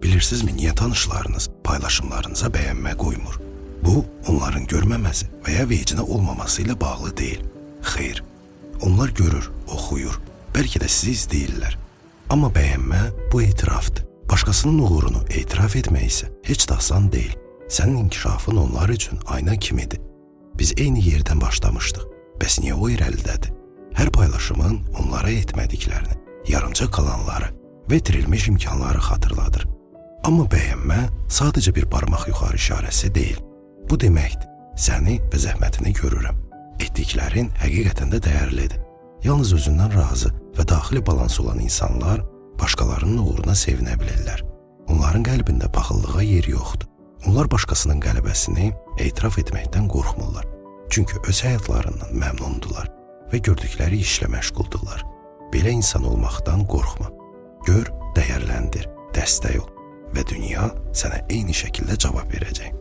Bilirsinizmi, niyə tanışlarınız paylaşımlarınıza bəyənmə qoymur? Bu, onların görməməsi və ya vecinə olmaması ilə bağlı deyil. Xeyr, onlar görür, oxuyur, bəlkə də sizi izləyirlər. Amma bəyənmə bu etirafdır. Başqasının uğurunu etiraf etmək isə heç də asan deyil. Sənin inkişafın onlar üçün ayna kimidir. Biz eyni yerdən başlamışdıq. Bəs niyə o irəlidədir? Hər paylaşımın onlara etmədiklərini, yarımca qalanları və itirilmiş imkanları xatırladır. Amma bəyənmə sadəcə bir barmaq yuxarı işarəsi deyil. Bu deməkdir, səni və zəhmətini görürəm. Etdiklərin həqiqətən də dəyərlidir. Yalnız özündən razı və daxili balans olan insanlar başqalarının uğruna sevinə bilirlər. Onların qəlbində paxıllığa yer yoxdur. Onlar başqasının qələbəsini etiraf etməkdən qorxmurlar. Çünki öz həyatlarından məmnundular və gördükləri işlə məşğuldurlar. Belə insan olmaqdan qorxma. Gör, dəyərləndir, dəstək ol və dünya sənə eyni şəkildə cavab verəcək.